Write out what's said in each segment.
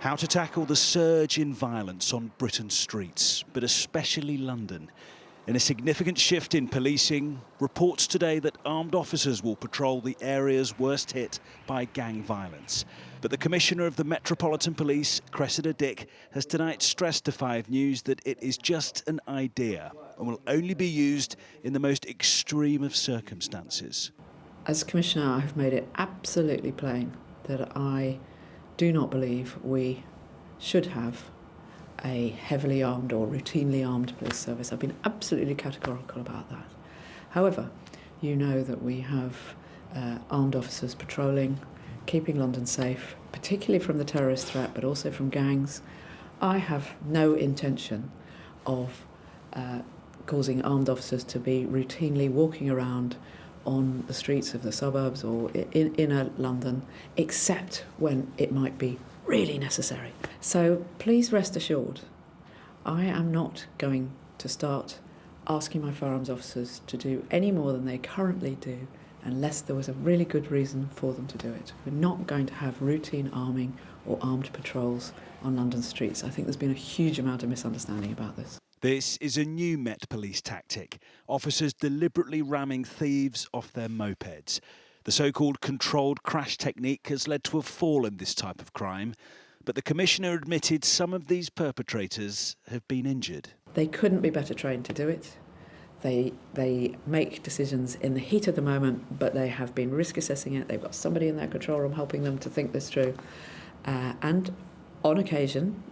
How to tackle the surge in violence on Britain's streets, but especially London. In a significant shift in policing, reports today that armed officers will patrol the areas worst hit by gang violence. But the Commissioner of the Metropolitan Police, Cressida Dick, has tonight stressed to 5 News that it is just an idea and will only be used in the most extreme of circumstances. As Commissioner, I have made it absolutely plain that I do not believe we should have a heavily armed or routinely armed police service. I've been absolutely categorical about that. However, you know that we have armed officers patrolling, keeping London safe, particularly from the terrorist threat, but also from gangs. I have no intention of causing armed officers to be routinely walking around on the streets of the suburbs or in inner London, except when it might be really necessary. So please rest assured, I am not going to start asking my firearms officers to do any more than they currently do unless there was a really good reason for them to do it. We're not going to have routine arming or armed patrols on London streets. I think there's been a huge amount of misunderstanding about this. This is a new Met Police tactic. Officers deliberately ramming thieves off their mopeds. The so-called controlled crash technique has led to a fall in this type of crime, but the Commissioner admitted some of these perpetrators have been injured. They couldn't be better trained to do it. They make decisions in the heat of the moment, but they have been risk assessing it. They've got somebody in their control room helping them to think this through. And on occasion,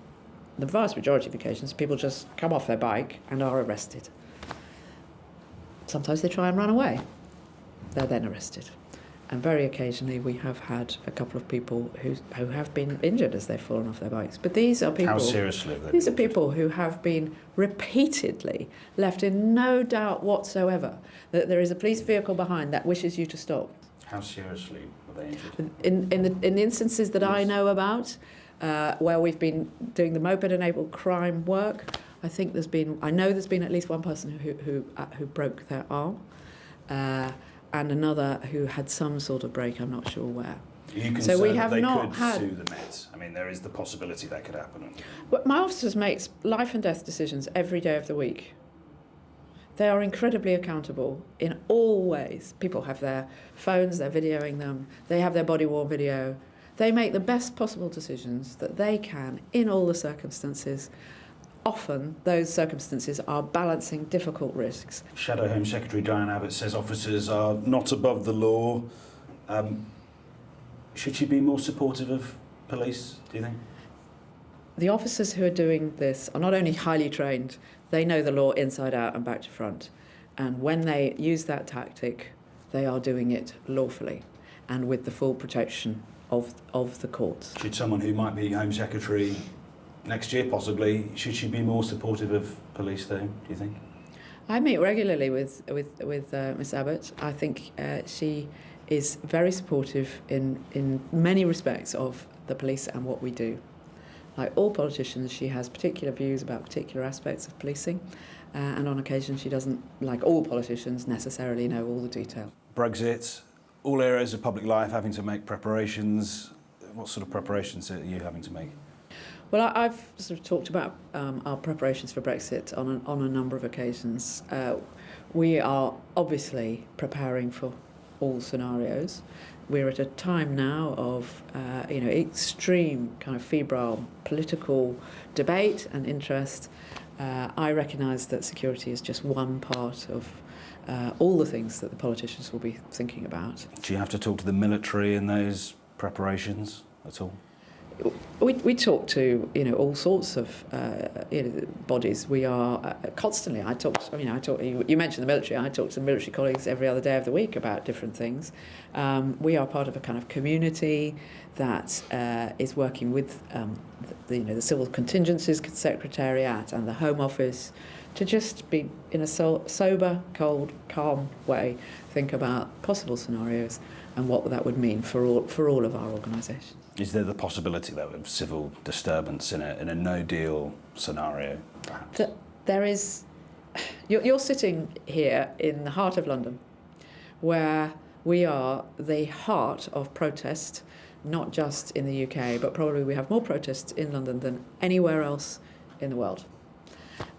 the vast majority of occasions, people just come off their bike and are arrested. Sometimes they try and run away. They're then arrested. And very occasionally we have had a couple of people who have been injured as they've fallen off their bikes. But these are people... How seriously have they These are been people who have been repeatedly left in no doubt whatsoever that there is a police vehicle behind that wishes you to stop. How seriously were they injured? In the instances that I know about, where we've been doing the moped-enabled crime work, I know there's been at least one person who broke their arm, and another who had some sort of break, I'm not sure where. Are you concerned So we have that they not could had... sue the Met? I mean, there is the possibility that could happen. Well, my officers make life and death decisions every day of the week. They are incredibly accountable in all ways. People have their phones, they're videoing them, they have their body-worn video. They make the best possible decisions that they can in all the circumstances. Often, those circumstances are balancing difficult risks. Shadow Home Secretary Diane Abbott says officers are not above the law. Should she be more supportive of police, do you think? The officers who are doing this are not only highly trained, they know the law inside out and back to front. And when they use that tactic, they are doing it lawfully and with the full protection of the courts. Should someone who might be Home Secretary next year, possibly, should she be more supportive of police, though, do you think? I meet regularly with Miss Abbott. I think she is very supportive in many respects of the police and what we do. Like all politicians, she has particular views about particular aspects of policing, and on occasion she doesn't, like all politicians, necessarily know all the detail. Brexit, all areas of public life having to make preparations. What sort of preparations are you having to make? Well, I've sort of talked about our preparations for Brexit on a number of occasions. We are obviously preparing for all scenarios. We're at a time now of extreme kind of febrile political debate and interest. I recognise that security is just one part of all the things that the politicians will be thinking about. Do you have to talk to the military in those preparations at all? We talk to all sorts of bodies. We are constantly. You mentioned the military. I talk to military colleagues every other day of the week about different things. We are part of a kind of community that is working with the Civil Contingencies Secretariat and the Home Office to just be in a sober, cold, calm way think about possible scenarios and what that would mean for all of our organisations. Is there the possibility, though, of civil disturbance in a no-deal scenario, perhaps? There is. You're sitting here in the heart of London, where we are the heart of protest not just in the UK, but probably we have more protests in London than anywhere else in the world.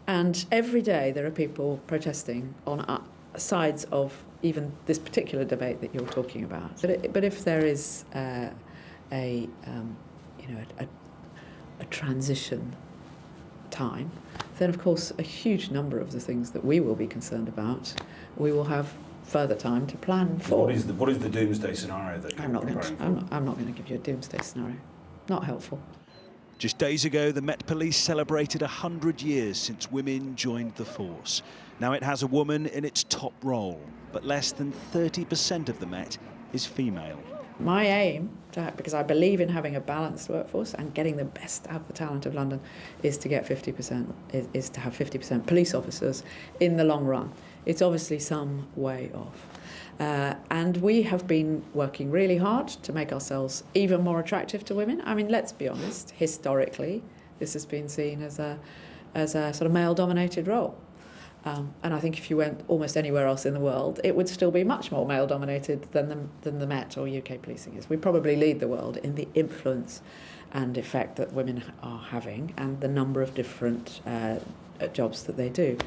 And every day there are people protesting on sides of even this particular debate that you're talking about. But if there is a transition time, then of course a huge number of the things that we will be concerned about, we will have further time to plan for. What is the doomsday scenario that you're I'm not preparing going to give you a doomsday scenario. Not helpful. Just days ago, the Met Police celebrated 100 years since women joined the force. Now it has a woman in its top role, but less than 30% of the Met is female. My aim, because I believe in having a balanced workforce and getting the best out of the talent of London, is to get 50%, is to have 50% police officers in the long run. It's obviously some way off. And we have been working really hard to make ourselves even more attractive to women. I mean, let's be honest, historically, this has been seen as a sort of male-dominated role. And I think if you went almost anywhere else in the world, it would still be much more male-dominated than the Met or UK policing is. We probably lead the world in the influence and effect that women are having and the number of different jobs that they do.